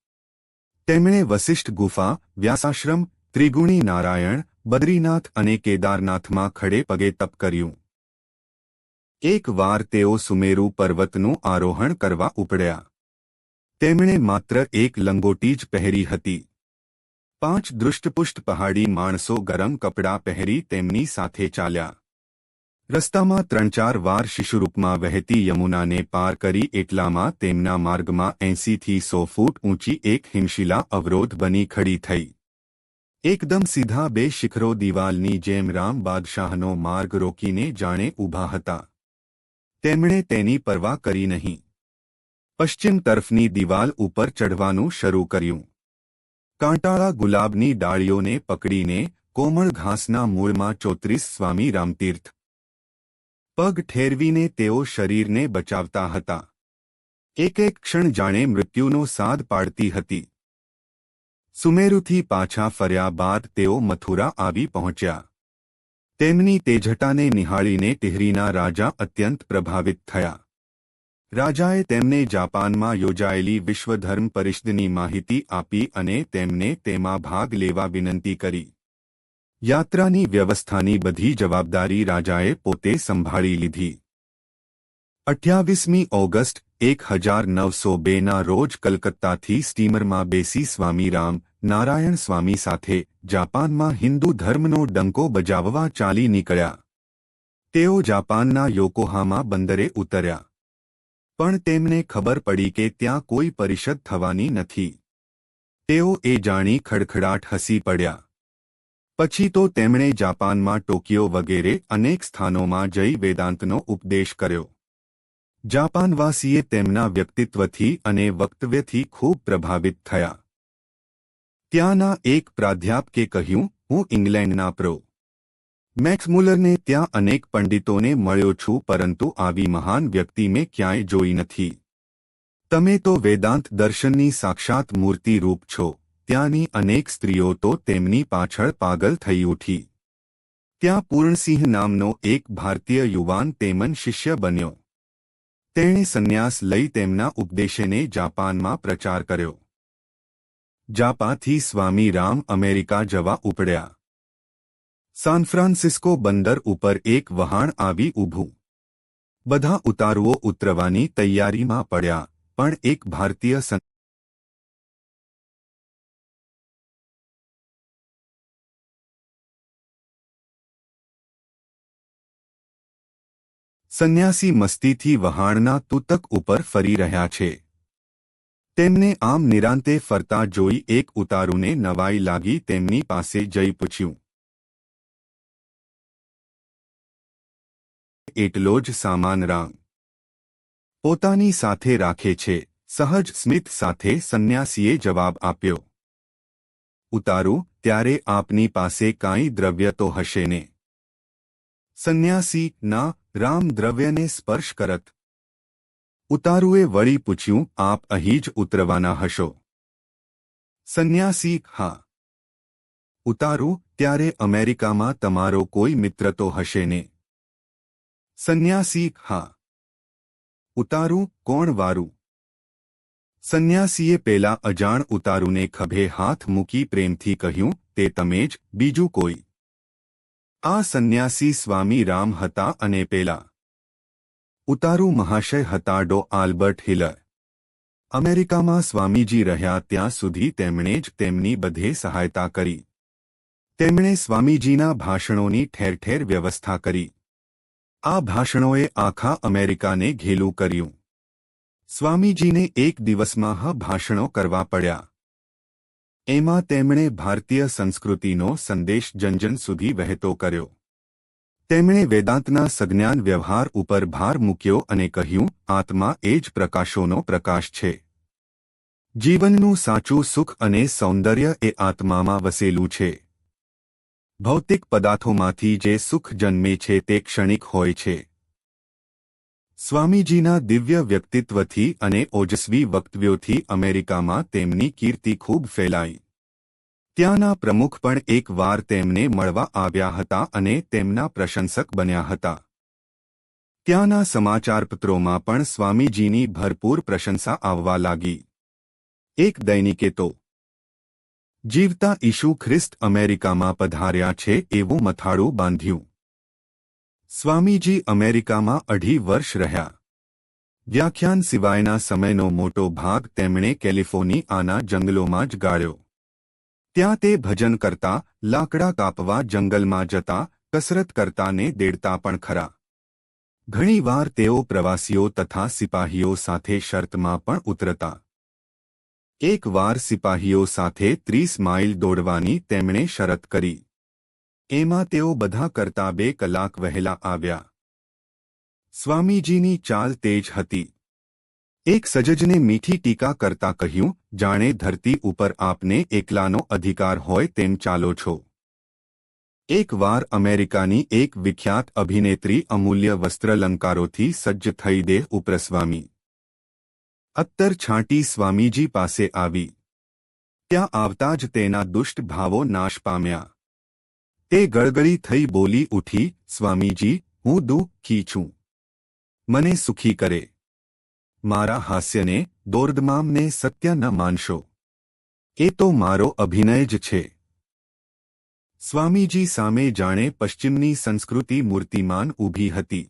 તેમણે વસિષ્ઠ ગુફા, વ્યાસાશ્રમ, ત્રિગુણી નારાયણ, બદ્રીનાથ અને કેદારનાથમાં ખડે પગે તપ કર્યું. એક વાર તેઓ સુમેરુ પર્વતનું આરોહણ કરવા ઉપડ્યા. તેમણે માત્ર એક લંગોટી જ પહેરી હતી. 5 દૃષ્ટપુષ્ટ પહાડી માણસો ગરમ કપડાં પહેરી તેમની સાથે ચાલ્યા. રસ્તામાં 3-4 વાર શિશુરૂપમાં વહેતી યમુનાને પાર કરી એટલામાં તેમના માર્ગમાં 80થી 100 ફૂટ ઊંચી એક હિમશિલા અવરોધ બની ખડી થઈ. એકદમ સીધા 2 શિખરો દિવાલની જેમ રામ બાદશાહનો માર્ગ રોકીને જાણે ઊભા હતા. તેમણે તેની પરવા કરી નહીં. પશ્ચિમ તરફની દિવાલ ઉપર ચઢવાનું શરૂ કર્યું. કાંટાળા ગુલાબની ડાળીઓને પકડીને કોમળ ઘાસના મૂળમાં 34 સ્વામી રામતીર્થ પગ ઠેરવીને તેઓ શરીરને બચાવતા હતા. એક એક ક્ષણ જાણે મૃત્યુનો સાદ પાડતી હતી. સુમેરુથી પાછા ફર્યા બાદ તેઓ મથુરા આવી પહોંચ્યા. તેમની તેજટાને નિહાળીને ટિહરીના રાજા અત્યંત પ્રભાવિત થયા. રાજાએ તેમને જાપાનમાં યોજાયેલી વિશ્વધર્મ પરિષદની માહિતી આપી અને તેમને તેમાં ભાગ લેવા વિનંતી કરી. યાત્રાની વ્યવસ્થાની બધી જવાબદારી રાજાએ પોતે સંભાળી લીધી. 28મી ઓગસ્ટ 1902ના રોજ કલકત્તાથી સ્ટીમરમાં બેસી સ્વામી રામ નારાયણ સ્વામી સાથે જાપાનમાં હિન્દુ ધર્મનો ડંકો બજાવવા ચાલી નીકળ્યા. તેઓ જાપાનના યોકોહામા બંદરે ઉતર્યા. પણ તેમને ખબર પડી કે ત્યાં કોઈ પરિષદ થવાની નથી. તેઓ એ જાણી ખડખડાટ હસી પડ્યા. પછી તો તેમણે જાપાનમાં ટોકિયો વગેરે અનેક સ્થાનોમાં જઈ વેદાંતનો ઉપદેશ કર્યો. જાપાનવાસીએ તેમના વ્યક્તિત્વથી અને વક્તવ્યથી ખૂબ પ્રભાવિત થયા. ત્યાંના એક પ્રાધ્યાપકે કહ્યું, હું ઇંગ્લેન્ડના પ્રો. મેક્સમુલરને ત્યાં અનેક પંડિતોને મળ્યો છું પરંતુ આવી મહાન વ્યક્તિ મેં ક્યાંય જોઈ નથી. તમે તો વેદાંત દર્શનની સાક્ષાત મૂર્તિ રૂપ છો. ત્યાંની અનેક સ્ત્રીઓ તો તેમની પાછળ પાગલ થઈ ઉઠી. ત્યાં પૂર્ણસિંહ નામનો એક ભારતીય યુવાન તેમન શિષ્ય બન્યો. તેણે સંન્યાસ લઈ તેમના ઉપદેશને જાપાનમાં પ્રચાર કર્યો. જાપાનથી સ્વામી રામ અમેરિકા જવા ઉપડ્યા. સાન ફ્રાન્સિસ્કો બંદર ઉપર એક વહાણ આવી ઊભું. બધા ઉતારુઓ ઉતરવાની તૈયારીમાં પડ્યા, પણ એક ભારતીય સંન્યાસી મસ્તીથી વહાણના તૂતક ઉપર ફરી રહ્યા છે. તેમને આમ નિરાંતે ફરતા જોઈ એક ઉતારુને નવાઈ લાગી. તેમની પાસે જઈ પૂછ્યું, એટલો જ સામાન રામ પોતાની સાથે રાખે છે? સહજ સ્મિત સાથે સંન્યાસીએ જવાબ આપ્યો. ઉતારુ, ત્યારે આપની પાસે કાંઈ દ્રવ્ય તો હશે ને? સંન્યાસી, ના રામ, દ્રવ્યને સ્પર્શ કરત. ઉતારુએ વળી પૂછ્યું, આપ અહીં જ ઉતરવાના હશો? સંન્યાસી, હા. ઉતારુ, ત્યારે અમેરિકામાં તમારો કોઈ મિત્ર તો હશે ને? સંન્યાસી, હા. ઉતારુ, કોણ વારું? સંન્યાસીએ પેલા અજાણ ઉતારુને ખભે હાથ મૂકી પ્રેમથી કહ્યું, તે તમે જ, બીજું કોઈ? આ સંન્યાસી સ્વામી રામ હતા અને પેલા ઉતારુ મહાશય હતા ડો આલ્બર્ટ હિલર. અમેરિકામાં સ્વામીજી રહ્યા ત્યાં સુધી તેમણે જ તેમની બધે સહાયતા કરી. તેમણે સ્વામીજીના ભાષણોની ઠેર ઠેર વ્યવસ્થા કરી. આ ભાષણોએ આખા અમેરિકાને ઘેલું કર્યું. સ્વામીજીને એક દિવસમાં ભાષણો કરવા પડ્યા. એમાં તેમણે ભારતીય સંસ્કૃતિનો સંદેશ જનજન સુધી વહેતો કર્યો. તેમણે વેદાંતના સજ્ઞાન વ્યવહાર ઉપર ભાર મૂક્યો અને કહ્યું, આત્મા એ જ પ્રકાશોનો પ્રકાશ છે. જીવનનું સાચું સુખ અને સૌંદર્ય એ આત્મામાં વસેલું છે. ભૌતિક પદાર્થોમાંથી જે સુખ જન્મે છે તે ક્ષણિક હોય છે. સ્વામીજીના દિવ્ય વ્યક્તિત્વથી અને ઓજસ્વી વક્તવ્યોથી અમેરિકામાં તેમની કીર્તિ ખૂબ ફેલાઈ. ત્યાંના પ્રમુખ પણ એક વાર તેમને મળવા આવ્યા હતા અને તેમના પ્રશંસક બન્યા હતા. ત્યાંના સમાચારપત્રોમાં પણ સ્વામીજીની ભરપૂર પ્રશંસા આવવા લાગી. એક દૈનિકે તો જીવતા ઈસુ ખ્રિસ્ત અમેરિકામાં પધાર્યા છે એવું મથાળું બાંધ્યું. સ્વામીજી અમેરિકામાં 2.5 વર્ષ રહ્યા. વ્યાખ્યાન સિવાયના સમયનો મોટો ભાગ તેમણે કેલિફોર્નિયાના જંગલોમાં જ ગાળ્યો. ત્યાં તે ભજન કરતા, લાકડા કાપવા જંગલમાં જતા, કસરત કરતા ને દેડતા પણ ખરા. ઘણીવાર તેઓ પ્રવાસીઓ તથા સિપાહીઓ સાથે શરતમાં પણ ઉતરતા. એક વાર સિપાહીઓ સાથે 30 માઇલ દોડવાની તેમણે શરત કરી. એમાં તેઓ બધા કરતા 2 કલાક વહેલા આવ્યા. સ્વામીજીની ચાલ તેજ હતી. એક સજ્જને મીઠી ટીકા કરતા કહ્યું, જાણે ધરતી ઉપર આપને એકલાનો અધિકાર હોય તેમ ચાલો છો. એક વાર અમેરિકાની એક વિખ્યાત અભિનેત્રી અમૂલ્ય વસ્ત્રલંકારોથી સજ્જ થઈ દેહ ઉપર સ્વામી અત્તર છાંટી સ્વામીજી પાસે આવી. ત્યાં આવતા જ તેના દુષ્ટ ભાવો નાશ પામ્યા. તે ગળગળી થઈ બોલી ઉઠી, સ્વામીજી, હું દુઃખી છું. મને સુખી કરે. મારા હાસ્યને, દોર્દમામને સત્ય ન માનશો. એ તો મારો અભિનય જ છે. સ્વામીજી સામે જાણે પશ્ચિમની સંસ્કૃતિ મૂર્તિમાન ઊભી હતી.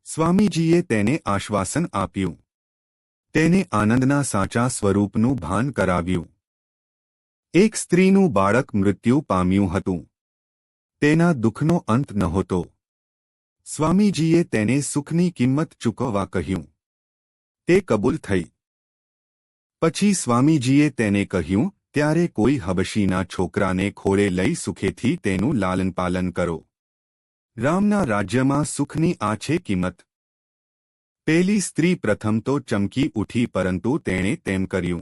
સ્વામીજીએ તેને આશ્વાસન આપ્યું. તેને આનંદના સાચા સ્વરૂપનું ભાન કરાવ્યું. એક સ્ત્રીનું બાળક મૃત્યુ પામ્યું હતું. તેના દુઃખનો અંત નહોતો. સ્વામીજીએ તેને સુખની કિંમત ચૂકવવા કહ્યું. તે કબૂલ થઈ. પછી સ્વામીજીએ તેને કહ્યું, ત્યારે કોઈ હબશીના છોકરાને ખોળે લઈ સુખેથી તેનું લાલનપાલન કરો. રામના રાજ્યમાં સુખની આ છે કિંમત. પેલી સ્ત્રી પ્રથમ તો ચમકી ઉઠી, પરંતુ તેણે તેમ કર્યું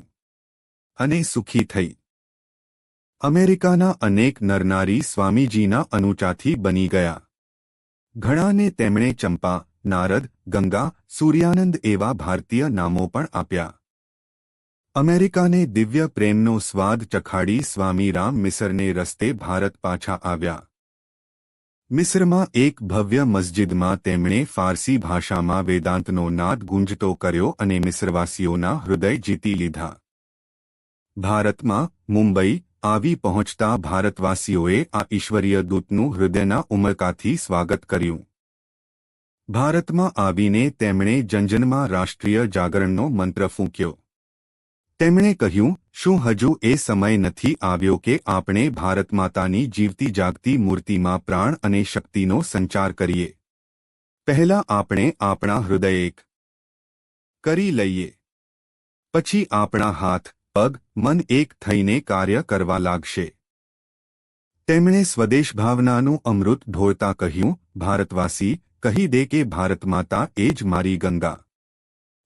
અને સુખી થઈ. અમેરિકાના અનેક નરનારી સ્વામીજીના અનુચાથી બની ગયા. ઘણાને તેમણે ચંપા, નારદ, ગંગા, સૂર્યાનંદ એવા ભારતીય નામો પણ આપ્યા. અમેરિકાને દિવ્ય પ્રેમનો સ્વાદ ચખાડી સ્વામી રામ મિસરને રસ્તે ભારત પાછા આવ્યા. મિસ્રમાં એક ભવ્ય મસ્જિદમાં તેમણે ફારસી ભાષામાં વેદાંતનો નાદ ગુંજતો કર્યો અને મિસ્રવાસીઓના હૃદય જીતી લીધા. ભારતમાં મુંબઈ આવી પહોંચતા ભારતવાસીઓએ આ ઈશ્વરીય દૂતનું હૃદયના ઉમળકાથી સ્વાગત કર્યું. ભારતમાં આવીને તેમણે જનજનમાં રાષ્ટ્રીય જાગરણનો મંત્ર ફૂંક્યો. તેમણે કહ્યું, શું હજુ એ સમય નથી આવ્યો કે આપણે ભારત માતાની જીવતી જાગતી મૂર્તિમાં પ્રાણ અને શક્તિનો સંચાર કરીએ? પહેલા આપણે આપણા હૃદય એક કરી લઈએ. પછી આપણા હાથ, પગ, મન એક થઈને કાર્ય કરવા લાગશે. તેમણે સ્વદેશ ભાવનાનું અમૃત ઢોળતા કહ્યું, ભારતવાસી, કહી દે કે ભારત માતા એ જ મારી ગંગા,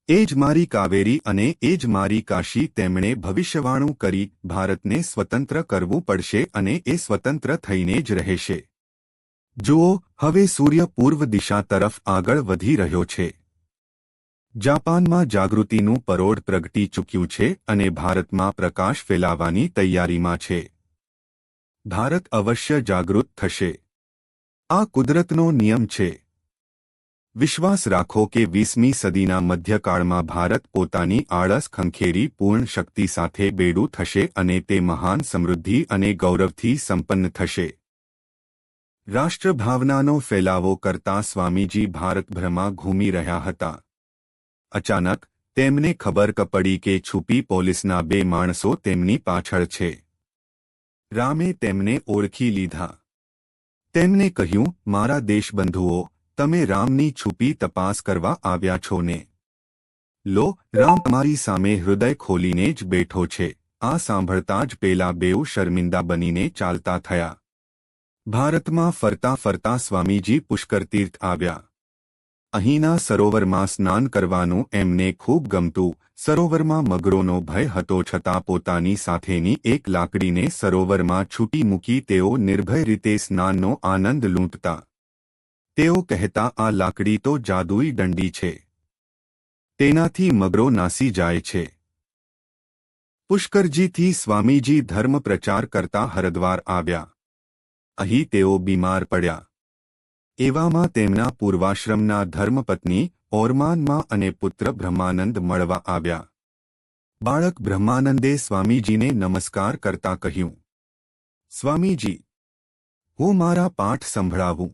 એ જ મારી કાવેરી અને એ જ મારી કાશી. તેમણે ભવિષ્યવાણું કરી, ભારતને સ્વતંત્ર કરવું પડશે અને એ સ્વતંત્ર થઈને જ રહેશે. જુઓ, હવે સૂર્ય પૂર્વ દિશા તરફ આગળ વધી રહ્યો છે. જાપાનમાં જાગૃતિનું પરોઢ પ્રગટી ચૂક્યું છે અને ભારતમાં પ્રકાશ ફેલાવાની તૈયારીમાં છે. ભારત અવશ્ય જાગૃત થશે. આ કુદરતનો નિયમ છે. વિશ્વાસ રાખો કે 20મી સદીના મધ્યકાળમાં ભારત પોતાની આળસ ખંખેરી પૂર્ણ શક્તિ સાથે બેડું થશે અને તે મહાન સમૃદ્ધિ અને ગૌરવથી સંપન્ન થશે. રાષ્ટ્રભાવનાનો ફેલાવો કરતા સ્વામીજી ભારતભરમાં ઘૂમી રહ્યા હતા. અચાનક તેમને ખબર પડી કે છુપી પોલીસના 2 માણસો તેમની પાછળ છે. રામે તેમને ઓળખી લીધા. તેમને કહ્યું, મારા દેશબંધુઓ, તમે રામની છુપી તપાસ કરવા આવ્યા છો ને? લો, રામ તમારી સામે હૃદય ખોલીને જ બેઠો છે. આ સાંભળતા જ પેલા બેઉ શર્મિંદા બનીને ચાલતા થયા. ભારતમાં ફરતા ફરતા સ્વામીજી પુષ્કરતીર્થ આવ્યા. અહીંના સરોવરમાં સ્નાન કરવાનું એમને ખૂબ ગમતું. સરોવરમાં મગરોનો ભય હતો છતાં પોતાની સાથેની એક લાકડીને સરોવરમાં છૂટી મૂકી તેઓ નિર્ભય રીતે સ્નાનનો આનંદ લૂંટતા. તેઓ કહેતા, આ લાકડી તો જાદુઈ દંડી છે. તેનાથી મગરો નાસી જાય છે. પુષ્કરજીથી સ્વામીજી ધર્મ પ્રચાર કરતા હરદ્વાર આવ્યા. અહીં તેઓ બીમાર પડ્યા. એવામાં તેમના પૂર્વાશ્રમના ધર્મપત્ની ઓરમાનમાં અને પુત્ર બ્રહ્માનંદ મળવા આવ્યા. બાળક બ્રહ્માનંદે સ્વામીજીને નમસ્કાર કરતા કહ્યું, સ્વામીજી, હું મારા પાઠ સંભળાવું.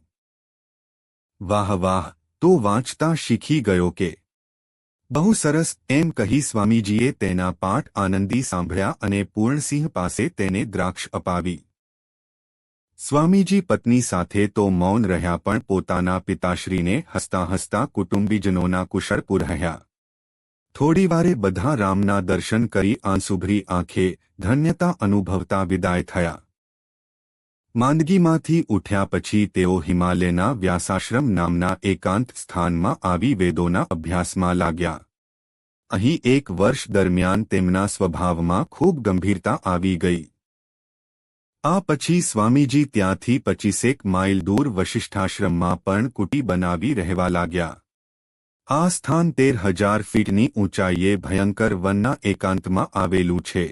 વાહ વાહ, તો વાંચતા શીખી ગયો કે? બહુ સરસ, એમ કહી સ્વામીજીએ તેના પાઠ આનંદી સાંભળ્યા અને પૂર્ણસિંહ પાસે તેને દ્રાક્ષ અપાવી. સ્વામીજી પત્ની સાથે તો મૌન રહ્યા પણ પોતાના પિતાશ્રીને હસતા હસતા કુટુંબીજનોના કુશળ પૂર્યા. થોડીવારે બધા રામના દર્શન કરી આંસુભરી આંખે ધન્યતા અનુભવતા વિદાય થયા. માંદગીમાંથી ઉઠ્યા પછી તેઓ હિમાલયના વ્યાસાશ્રમ નામના એકાંત સ્થાનમાં આવી વેદોના અભ્યાસમાં લાગ્યા. અહીં 1 વર્ષ દરમિયાન તેમના સ્વભાવમાં ખૂબ ગંભીરતા આવી ગઈ. આ પછી સ્વામીજી ત્યાંથી 25 માઇલ દૂર વશિષ્ઠાશ્રમમાં પણ કુટી બનાવી રહેવા લાગ્યા. આ સ્થાન 13,000 ફીટની ઊંચાઈએ ભયંકર વનના એકાંતમાં આવેલું છે.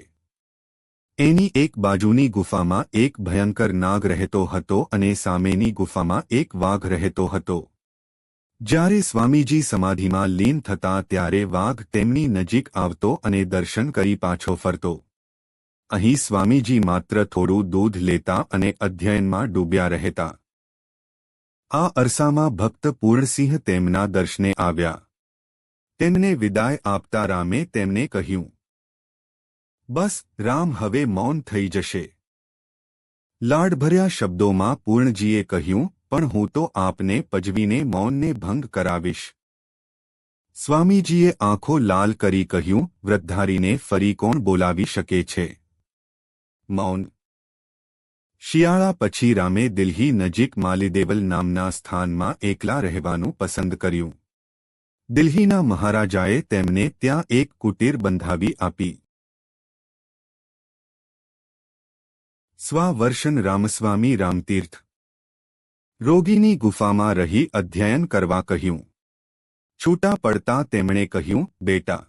એની એક બાજુની ગુફામાં એક ભયંકર નાગ રહેતો હતો અને સામેની ગુફામાં એક વાઘ રહેતો હતો. જ્યારે સ્વામીજી સમાધિમાં લીન થતા ત્યારે વાઘ તેમની નજીક આવતો અને દર્શન કરી પાછો ફરતો. અહીં સ્વામીજી માત્ર થોડું દૂધ લેતા અને અધ્યયનમાં ડૂબ્યા રહેતા. આ અરસામાં ભક્ત પૂર્ણસિંહ તેમના દર્શને આવ્યા. તેમને વિદાય આપતા રામે તેમને કહ્યું, બસ, રામ હવે મૌન થઈ જશે. લાડભર્યા શબ્દોમાં પૂર્ણજીએ કહ્યું, પણ હું તો આપને પજવીને મૌનને ભંગ કરાવીશ. સ્વામીજીએ આંખો લાલ કરી કહ્યું, વ્રતધારીને ફરી કોણ બોલાવી શકે છે? મૌન. શિયાળા પછી રામે દિલ્હી નજીક માલીદેવલ નામના સ્થાનમાં એકલા રહેવાનું પસંદ કર્યું. દિલ્હીના મહારાજાએ તેમને ત્યાં એક કુટીર બંધાવી આપી. સ્વાવર્ષન રામસ્વામી રામતીર્થ. રોગીની ગુફામાં રહી અધ્યયન કરવા કહ્યું. છૂટા પડતા તેમણે કહ્યું, બેટા,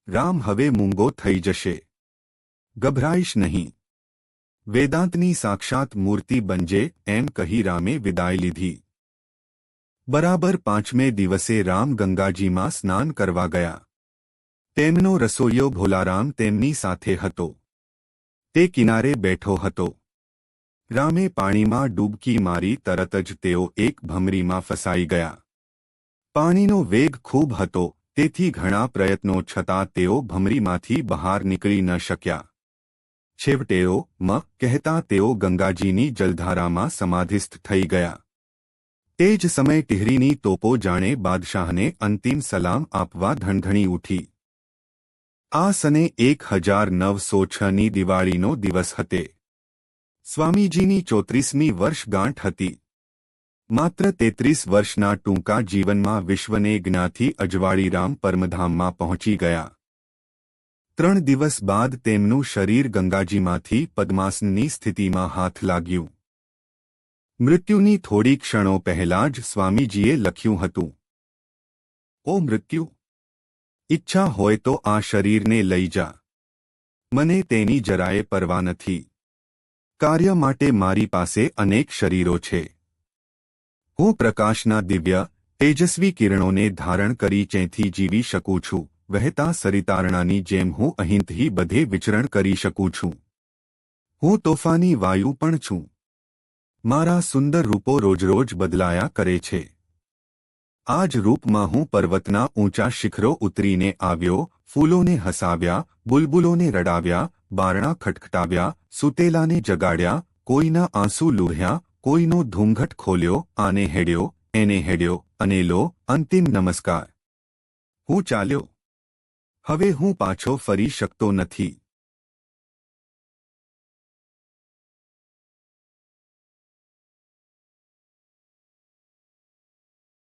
રામ હવે મૂંગો થઈ જશે. ગભરાઈશ નહીં. વેદાંતની સાક્ષાત મૂર્તિ બનજે, એમ કહી રામે વિદાય લીધી. બરાબર 5મે દિવસે રામ ગંગાજીમાં સ્નાન કરવા ગયા. તેમનો રસોઈયો ભોલારામ તેમની સાથે હતો. તે કિનારે બેઠો હતો. રામે પાણીમાં ડૂબકી મારી તરત જ તેઓ એક ભમરીમાં ફસાઈ ગયા. પાણીનો વેગ ખૂબ હતો, તેથી ઘણા પ્રયત્નો છતાં તેઓ ભમરીમાંથી બહાર નીકળી ન શક્યા. છેવટેઓ કહેતા તેઓ ગંગાજીની જલધારામાં સમાધિસ્થ થઈ ગયા. તે જ સમયે ટિહરીની તોપો જાણે બાદશાહને અંતિમ સલામ આપવા ધણધણી ઉઠી. આ સને 1906ની દિવાળીનો દિવસ હતો. સ્વામીજીની 34મી વર્ષગાંઠ હતી. માત્ર 33 વર્ષના ટૂંકા જીવનમાં વિશ્વને જ્ઞાથી અજવાળી રામ પરમધામમાં પહોંચી ગયા. 3 દિવસ બાદ તેમનું શરીર ગંગાજીમાંથી પદ્માસનની સ્થિતિમાં હાથ લાગ્યું. મૃત્યુની થોડી ક્ષણો પહેલા જ સ્વામીજીએ લખ્યું હતું, ઓ મૃત્યુ, ઈચ્છા હોય તો આ શરીરને લઈ જા. મને તેની જરાય પરવા નથી. કાર્ય માટે મારી પાસે અનેક શરીરો છે. હું પ્રકાશના દિવ્ય તેજસ્વી કિરણોને ધારણ કરી ચેંથી જીવી શકું છું. વહેતા સરિતારણાની જેમ હું અહીંથી બધે વિચરણ કરી શકું છું. હું તોફાની વાયુ પણ છું. મારા સુંદર રૂપો રોજરોજ બદલાયા કરે છે. આ જ રૂપમાં હું પર્વતના ઊંચા શિખરો ઉતરીને આવ્યો, ફૂલોને હસાવ્યા, બુલબુલોને રડાવ્યા, બારણા ખટખટાવ્યા, સૂતેલાને જગાડ્યા, કોઈના આંસુ લૂહ્યા, કોઈનો ધૂંઘટ ખોલ્યો, આને હેડ્યો, એને હેડ્યો, અને લો, અંતિમ નમસ્કાર. હું ચાલ્યો. હવે હું પાછો ફરી શકતો નથી.